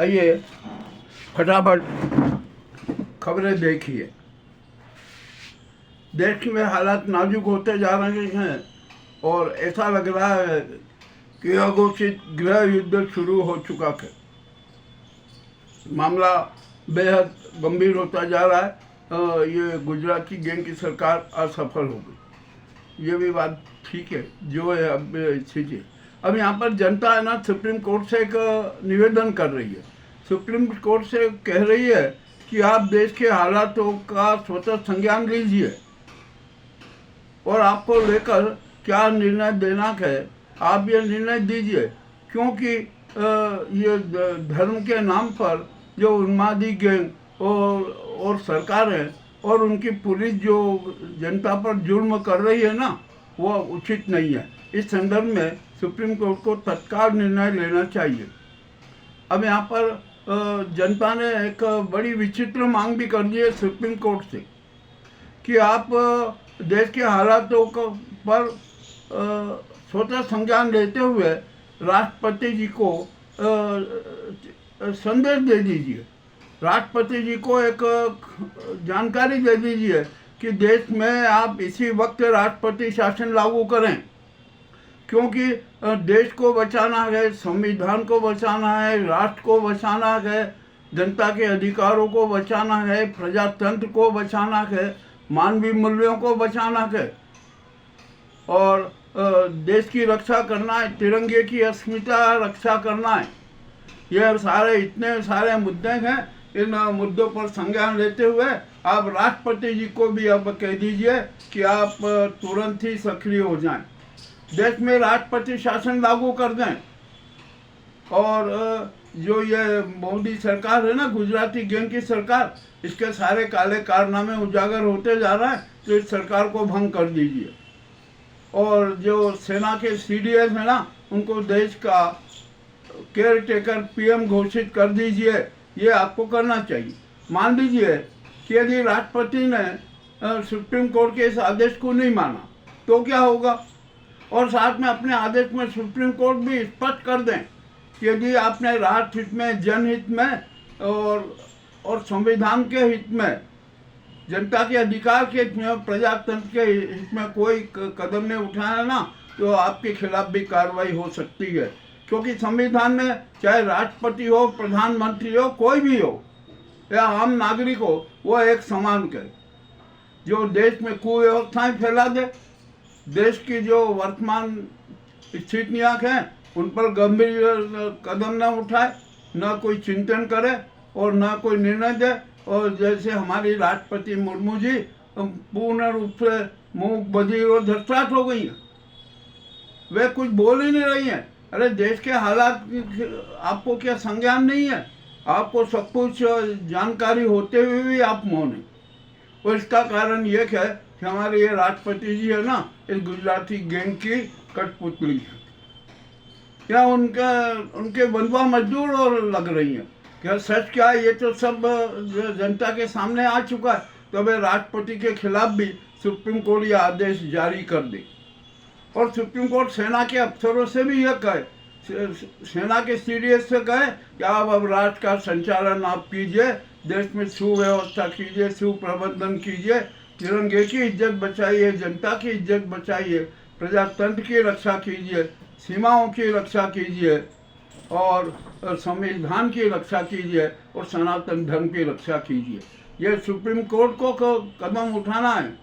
आइए फटाफट खबरें देखिए। देश में हालात नाजुक होते जा रहे हैं और ऐसा लग रहा है कि अघोषित गृह युद्ध शुरू हो चुका है। मामला बेहद गंभीर होता जा रहा है। ये गुजराती गैंग की सरकार असफल हो गई, ये भी बात ठीक है जो है। अब स्थिति अब यहाँ पर जनता है ना, सुप्रीम कोर्ट से एक निवेदन कर रही है। सुप्रीम कोर्ट से कह रही है कि आप देश के हालातों का स्वतः संज्ञान लीजिए और आपको लेकर क्या निर्णय देना है आप ये निर्णय दीजिए, क्योंकि ये धर्म के नाम पर जो उन्मादी गैंग और सरकारें और उनकी पुलिस जो जनता पर जुल्म कर रही है ना, वो उचित नहीं है। इस संदर्भ में सुप्रीम कोर्ट को तत्काल निर्णय लेना चाहिए। अब यहाँ पर जनता ने एक बड़ी विचित्र मांग भी कर दी है सुप्रीम कोर्ट से कि आप देश के हालातों पर स्वतः संज्ञान लेते हुए राष्ट्रपति जी को संदेश दे दीजिए, राष्ट्रपति जी को एक जानकारी दे दीजिए कि देश में आप इसी वक्त राष्ट्रपति शासन लागू करें, क्योंकि देश को बचाना है, संविधान को बचाना है, राष्ट्र को बचाना है, जनता के अधिकारों को बचाना है, प्रजातंत्र को बचाना है, मानवीय मूल्यों को बचाना है और देश की रक्षा करना है, तिरंगे की अस्मिता रक्षा करना है। ये सारे इतने सारे मुद्दे हैं। इन मुद्दों पर संज्ञान लेते हुए आप राष्ट्रपति जी को भी अब कह दीजिए कि आप तुरंत ही सक्रिय हो जाएं, देश में राष्ट्रपति शासन लागू कर दें। और जो ये मोदी सरकार है ना, गुजराती गैंग की सरकार, इसके सारे काले कारनामे उजागर होते जा रहे हैं, तो इस सरकार को भंग कर दीजिए। और जो सेना के सीडीएस है ना, उनको देश का केयर टेकर पीएम घोषित कर दीजिए। ये आपको करना चाहिए। मान लीजिए कि यदि राष्ट्रपति ने सुप्रीम कोर्ट के इस आदेश को नहीं माना तो क्या होगा, और साथ में अपने आदेश में सुप्रीम कोर्ट भी स्पष्ट कर दें कि यदि आपने राष्ट्र हित में, जनहित में और संविधान के हित में, जनता के अधिकार के हित में, प्रजातंत्र के हित में कोई कदम नहीं उठाया ना, तो आपके खिलाफ भी कार्रवाई हो सकती है। क्योंकि संविधान में चाहे राष्ट्रपति हो, प्रधानमंत्री हो, कोई भी हो या आम नागरिक हो, वो एक समान है। जो देश में कुव्यवस्थाएं फैला दे, देश की जो वर्तमान स्थितियाँ हैं उन पर गंभीर कदम न उठाए, न कोई चिंतन करे और न कोई निर्णय दे। और जैसे हमारी राष्ट्रपति मुर्मू जी पूर्ण रूप से मूक बधिर और धर्षात हो गई हैं, वे कुछ बोल ही नहीं रही हैं। अरे देश के हालात आपको क्या संज्ञान नहीं है? आपको सब कुछ जानकारी होते हुए भी आप मौन हैं। और इसका कारण ये है कि हमारे ये राष्ट्रपति जी है ना, इस गुजराती गैंग की कठपुतली है, क्या उनके बंधुआ मजदूर और लग रही हैं। क्या सच क्या है, ये तो सब जनता के सामने आ चुका है। तो वे राष्ट्रपति के खिलाफ भी सुप्रीम कोर्ट ये आदेश जारी कर दे। और सुप्रीम कोर्ट सेना के अफसरों से भी यह कहे, सेना के सीडीएस से कहे कि आप अब राष्ट्र का संचालन आप कीजिए, देश में सुव्यवस्था कीजिए, सुप्रबंधन कीजिए, तिरंगे की इज्जत बचाइए, जनता की इज्जत बचाइए, प्रजातंत्र की रक्षा कीजिए, सीमाओं की रक्षा कीजिए और संविधान की रक्षा कीजिए और सनातन धर्म की रक्षा कीजिए। ये सुप्रीम कोर्ट को कदम उठाना है।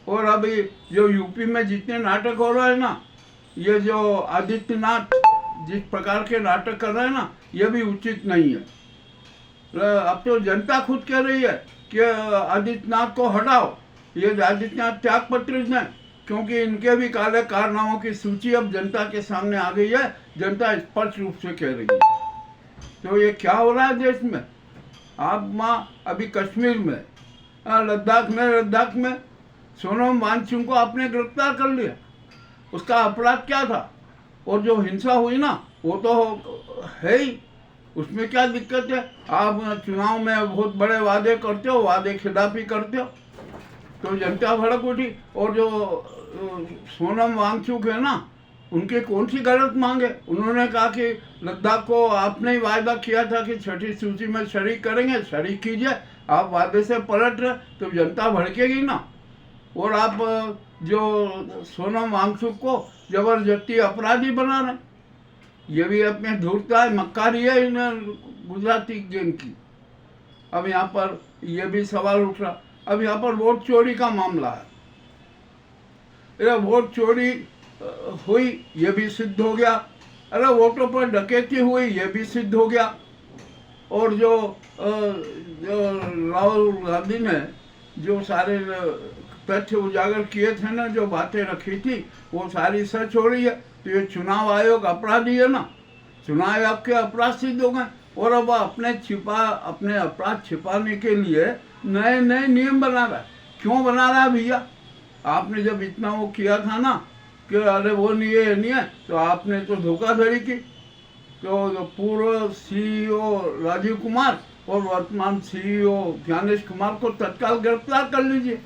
और अभी जो यूपी में जितने नाटक हो रहे हैं ना, ये जो आदित्यनाथ जिस प्रकार के नाटक कर रहे हैं ना, ये भी उचित नहीं है। अब तो जनता खुद कह रही है कि आदित्यनाथ को हटाओ, ये आदित्यनाथ त्याग पत्र दें, क्योंकि इनके भी काले कारनामों की सूची अब जनता के सामने आ गई है। जनता स्पष्ट रूप से कह रही है। तो ये क्या हो रहा है देश में? आप अभी कश्मीर में, लद्दाख में सोनम वांगचुक को आपने गिरफ्तार कर लिया। उसका अपराध क्या था? और जो हिंसा हुई ना, वो तो है ही, उसमें क्या दिक्कत है? आप चुनाव में बहुत बड़े वादे करते हो, वादे खिलाफी करते हो, तो जनता भड़क उठी। और जो सोनम वांगचुक है ना, उनकी कौन सी गलत मांग है? उन्होंने कहा कि लद्दाख को आपने ही वायदा किया था कि छठी सूची में शरीक करेंगे, शरीक कीजिए। आप वादे से पलट रहे तो जनता भड़केगी ना। और आप जो सोनम वांगचुक को जबरदस्ती अपराधी बना रहे, ये भी अपने धूर्ता है, मक्कारी है इन गुजराती गैंग की। अब यहाँ पर ये भी सवाल उठ रहा। अब यहाँ पर वोट चोरी का मामला है। अरे वोट चोरी हुई ये भी सिद्ध हो गया, अरे वोटों पर डकैती हुई ये भी सिद्ध हो गया। और जो राहुल गांधी ने जो सारे तथ्य उजागर किए थे ना, जो बातें रखी थी, वो सारी सच हो रही है। तो ये चुनाव आयोग अपराधी है ना, चुनाव आयोग के अपराध सिद्ध हो गए। और अब अपने अपराध छिपाने के लिए नए नए नियम बना रहा है। क्यों बना रहा है भैया? आपने जब इतना वो किया था ना कि अरे वो नहीं है, नहीं है, तो आपने तो धोखाधड़ी की। तो पूर्व सीईओ राजीव कुमार और वर्तमान सीईओ ज्ञानेश कुमार को तत्काल गिरफ्तार कर लीजिए,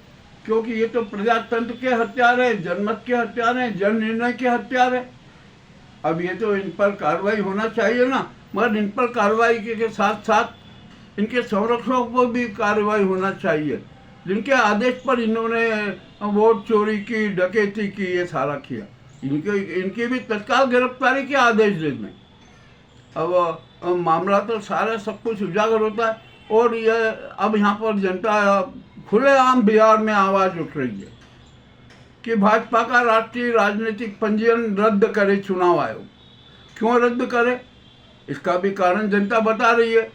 क्योंकि ये तो प्रजातंत्र के हत्यार है, जनमत के हत्यार हैं, जन निर्णय के हत्यार है। अब ये तो इन पर कार्रवाई होना चाहिए ना, मगर इन पर कार्रवाई के साथ साथ इनके संरक्षकों पर भी कार्रवाई होना चाहिए, जिनके आदेश पर इन्होंने वोट चोरी की, डकैती की, ये सारा किया। इनकी भी तत्काल गिरफ्तारी के आदेश दे दें। अब मामला तो सारा सब कुछ उजागर होता है। और ये अब यहाँ पर जनता खुलेआम बिहार में आवाज़ उठ रही है कि भाजपा का राष्ट्रीय राजनीतिक पंजीयन रद्द करे चुनाव आयोग। क्यों रद्द करे? इसका भी कारण जनता बता रही है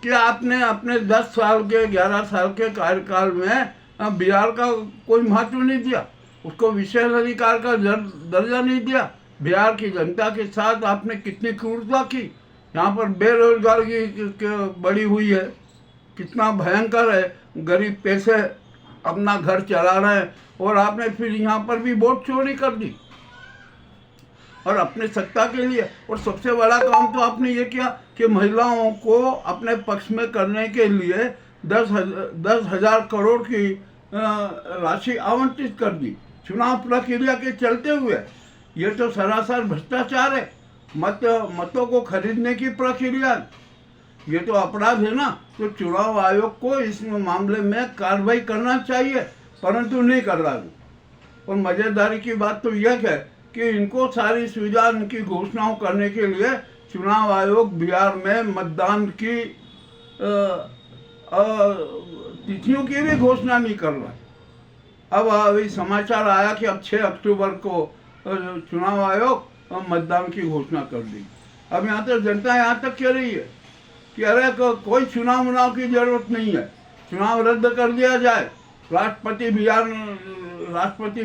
कि आपने अपने 10 साल के 11 साल के कार्यकाल में बिहार का कोई महत्व नहीं दिया, उसको विशेष अधिकार का दर्जा नहीं दिया। बिहार की जनता के साथ आपने कितनी क्रूरता की। यहाँ पर बेरोजगारी बढ़ी हुई है, कितना भयंकर है। गरीब पैसे अपना घर चला रहे हैं और आपने फिर यहाँ पर भी वोट चोरी कर दी और अपने सत्ता के लिए। और सबसे बड़ा काम तो आपने ये किया कि महिलाओं को अपने पक्ष में करने के लिए 10,000 करोड़ की राशि आवंटित कर दी चुनाव प्रक्रिया के चलते हुए। ये तो सरासर भ्रष्टाचार है, मतों को खरीदने की प्रक्रिया, ये तो अपराध है ना। तो चुनाव आयोग को इस मामले में कार्रवाई करना चाहिए, परंतु नहीं कर रहा है। और मज़ेदारी की बात तो यह है कि इनको सारी सुविधा, इनकी घोषणाओं करने के लिए चुनाव आयोग बिहार में मतदान की तिथियों की भी घोषणा नहीं कर रहा है। अब अभी समाचार आया कि अब 6 अक्टूबर को चुनाव आयोग मतदान की घोषणा कर दी। अब यहाँ तो जनता यहाँ तक कह रही है कि अरे कोई चुनाव की जरूरत नहीं है, चुनाव रद्द कर दिया जाए। राष्ट्रपति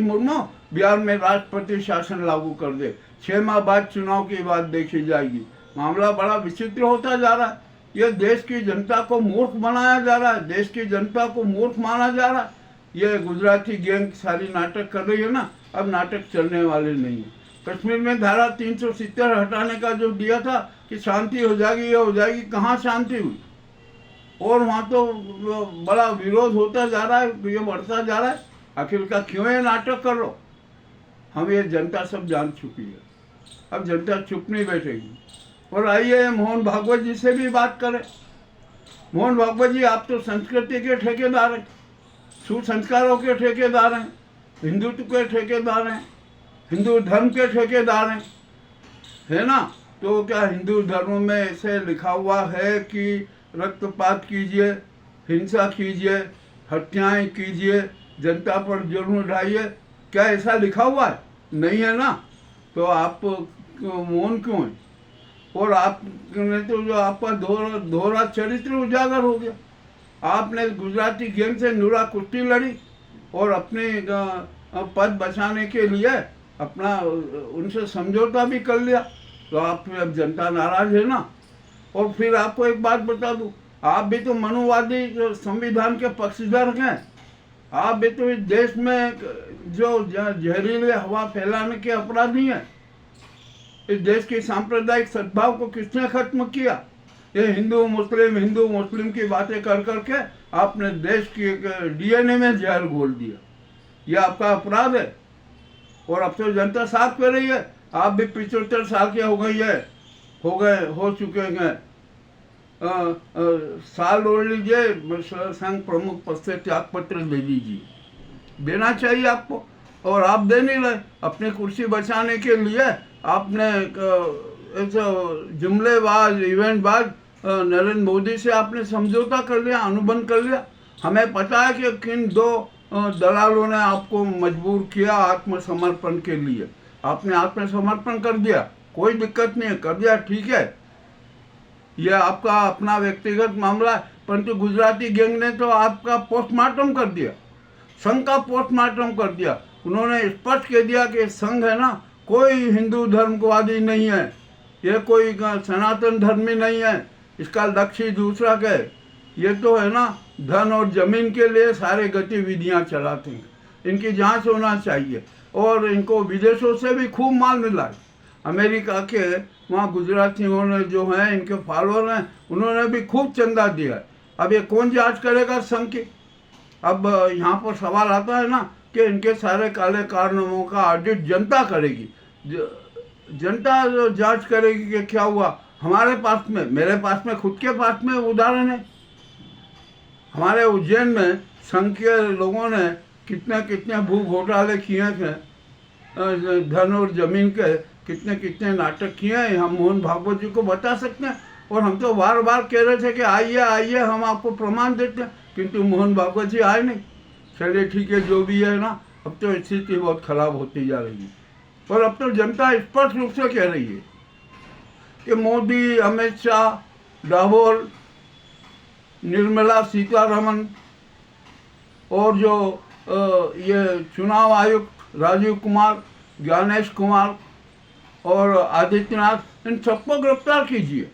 मुर्मू बिहार में राष्ट्रपति शासन लागू कर दे, 6 माह बाद चुनाव की बात देखी जाएगी। मामला बड़ा विचित्र होता जा रहा है। यह देश की जनता को मूर्ख बनाया जा रहा है, देश की जनता को मूर्ख माना जा रहा है। ये गुजराती गैंग सारी नाटक कर रही है ना, अब नाटक चलने वाले नहीं है। कश्मीर में धारा 370 हटाने का जो दिया था कि शांति हो जाएगी, ये हो जाएगी, कहाँ शांति हुई? और वहाँ तो बड़ा विरोध होता जा रहा है, ये बढ़ता जा रहा है। आखिर का क्यों ये नाटक कर लो? हम ये जनता सब जान चुकी है, अब जनता चुप नहीं बैठेगी। और आइए मोहन भागवत जी से भी बात करें। मोहन भागवत जी, आप तो संस्कृति के ठेकेदार हैं, सुसंस्कारों के ठेकेदार हैं, हिंदुत्व के ठेकेदार हैं, हिंदू धर्म के ठेकेदार हैं, है ना? तो क्या हिंदू धर्म में ऐसे लिखा हुआ है कि रक्तपात कीजिए, हिंसा कीजिए, हत्याएं कीजिए, जनता पर जुर्म ढाइए? क्या ऐसा लिखा हुआ है? नहीं है ना। तो आप मौन क्यों हैं? और आपने तो जो आपका दोहरा चरित्र उजागर हो गया। आपने गुजराती गैंग से नुरा कुश्ती लड़ी और अपने पद बचाने के लिए अपना उनसे समझौता भी कर लिया। तो आप अब जनता नाराज है ना। और फिर आपको एक बात बता दूं, आप भी तो मनुवादी संविधान के पक्षधर हैं। आप भी तो इस देश में जो जहरीले हवा फैलाने के अपराधी हैं। इस देश की सांप्रदायिक सद्भाव को किसने खत्म किया? ये हिंदू मुस्लिम की बातें कर करके आपने देश की डीएनए में जहर घोल दिया। ये आपका अपराध है। और अब तो जनता साफ कर रही है आप भी 75 साल के हो चुके हैं। साल ओढ़ लीजिए, संघ प्रमुख पद से त्याग पत्र दे दीजिए, देना चाहिए आपको, और आप दे नहीं रहे। अपनी कुर्सी बचाने के लिए आपने जुमलेबाज इवेंटबाज नरेंद्र मोदी से आपने समझौता कर लिया, अनुबंध कर लिया। हमें पता है कि किन दो दलालों ने आपको मजबूर किया आत्मसमर्पण के लिए। आपने आत्मसमर्पण कर दिया, कोई दिक्कत नहीं है, कर दिया, ठीक है, यह आपका अपना व्यक्तिगत मामला है। परंतु गुजराती गैंग ने तो आपका पोस्टमार्टम कर दिया, संघ का पोस्टमार्टम कर दिया। उन्होंने स्पष्ट कह दिया कि संघ है ना, कोई हिंदू धर्मवादी नहीं है, यह कोई सनातन धर्मी नहीं है, इसका लक्ष्य ही दूसरा का है। ये तो है ना, धन और जमीन के लिए सारे गतिविधियां चलाते हैं। इनकी जांच होना चाहिए। और इनको विदेशों से भी खूब माल मिला है। अमेरिका के वहाँ गुजरातियों ने जो हैं, इनके फॉलोअर हैं, उन्होंने भी खूब चंदा दिया है। अब ये कौन जांच करेगा संघ की? अब यहाँ पर सवाल आता है ना कि इनके सारे काले कारनामों का ऑडिट जनता करेगी। जनता जांच करेगी कि क्या हुआ। हमारे पास में, मेरे पास में, खुद के पास में उदाहरण है। हमारे उज्जैन में संघ के लोगों ने कितने कितने भू घोटाले किए थे, धन और जमीन के कितने कितने नाटक किए हैं, हम मोहन भागवत जी को बता सकते हैं। और हम तो बार बार कह रहे थे कि आइए आइए, हम आपको प्रमाण देते हैं, किंतु मोहन भागवत जी आए नहीं। चलिए ठीक है, जो भी है ना, अब तो स्थिति बहुत खराब होती जा रही है। और अब तो जनता स्पष्ट रूप से कह रही है कि मोदी, अमित शाह, डाभोल, निर्मला सीतारमन और जो ये चुनाव आयुक्त राजीव कुमार, ज्ञानेश कुमार और आदित्यनाथ, इन सबको गिरफ्तार कीजिए।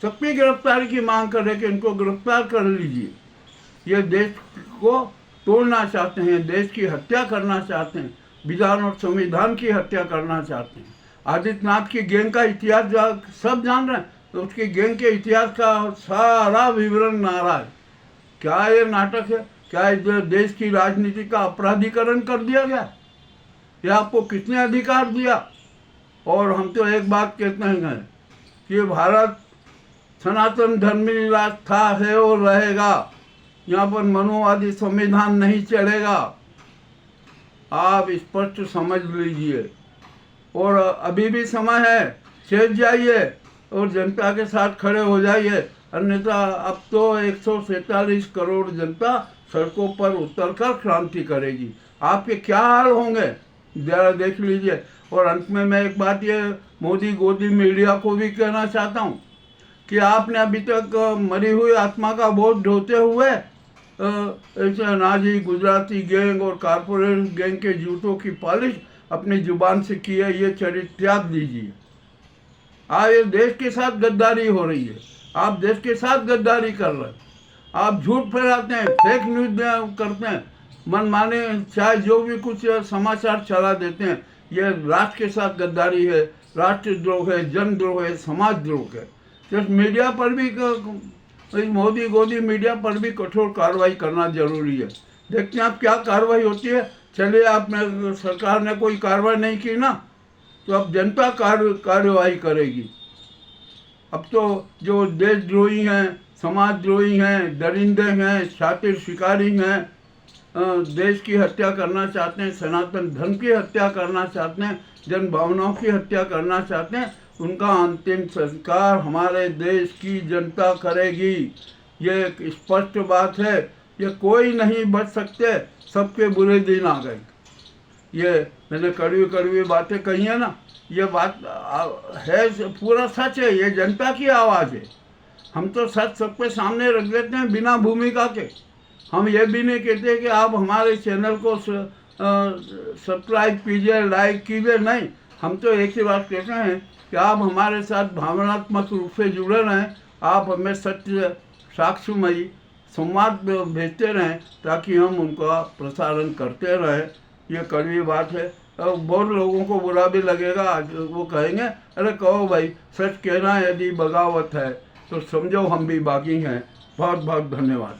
सबकी गिरफ्तारी की मांग कर रहे कि इनको गिरफ्तार कर लीजिए। ये देश को तोड़ना चाहते हैं, देश की हत्या करना चाहते हैं, विधान और संविधान की हत्या करना चाहते हैं। आदित्यनाथ की गैंग का इतिहास सब जान रहे हैं, तो उसकी गैंग के इतिहास का सारा विवरण नारा है। क्या ये नाटक है? क्या इस देश की राजनीति का अपराधीकरण कर दिया गया? ये आपको किसने अधिकार दिया? और हम तो एक बात कहते हैं कि भारत सनातन धर्मी राष्ट्र था, है और रहेगा। यहाँ पर मनुवादी संविधान नहीं चलेगा। आप स्पष्ट समझ लीजिए। और अभी भी समय है, चेत जाइए और जनता के साथ खड़े हो जाइए, अन्यथा अब तो 147 करोड़ जनता सड़कों पर उतरकर क्रांति करेगी। आपके क्या हाल होंगे जरा देख लीजिए। और अंत में मैं एक बात ये मोदी गोदी मीडिया को भी कहना चाहता हूँ कि आपने अभी तक मरी हुई आत्मा का बोझ ढोते हुए ऐसे नाजी, गुजराती गैंग और कारपोरेट गैंग के जूतों की पॉलिश अपनी जुबान से की है, ये चरित्र त्याग दीजिए। आज ये देश के साथ गद्दारी हो रही है, आप देश के साथ गद्दारी कर रहे हैं। आप झूठ फैलाते हैं, फेक न्यूज करते हैं, मनमाने चाहे जो भी कुछ समाचार चला देते हैं। ये राष्ट्र के साथ गद्दारी है, राष्ट्रद्रोह है, जनद्रोह है, समाजद्रोह है। सिर्फ मीडिया पर भी, मोदी गोदी मीडिया पर भी कठोर कार्रवाई करना जरूरी है। देखते हैं आप क्या कार्रवाई होती है। चलिए, आपने सरकार ने कोई कार्रवाई नहीं की ना, तो अब जनता कार्रवाई करेगी। अब तो जो देशद्रोही हैं, समाजद्रोही हैं, दरिंदे हैं, शातिर शिकारी हैं, देश की हत्या करना चाहते हैं, सनातन धर्म की हत्या करना चाहते हैं, जन भावनाओं की हत्या करना चाहते हैं, उनका अंतिम संस्कार हमारे देश की जनता करेगी। ये एक स्पष्ट बात है, ये कोई नहीं बच सकते, सबके बुरे दिन आ गए। ये मैंने कड़वी कड़वी बातें कही है ना, ये बात है, पूरा सच है, ये जनता की आवाज़ है। हम तो सच सबके सामने रख देते हैं बिना भूमिका के। हम ये भी नहीं कहते कि आप हमारे चैनल को सब्सक्राइब कीजिए, लाइक कीजिए, नहीं। हम तो एक ही बात कहते हैं कि आप हमारे साथ भावनात्मक रूप से जुड़े रहें, आप हमें सत्य साक्ष्यमयी संवाद भेजते रहें, ताकि हम उनका प्रसारण करते रहें। ये कड़वी बात है। और बहुत लोगों को बुरा भी लगेगा, वो कहेंगे अरे कहो भाई, सच कहना यदि बगावत है तो समझो हम भी बागी हैं। बहुत बहुत धन्यवाद।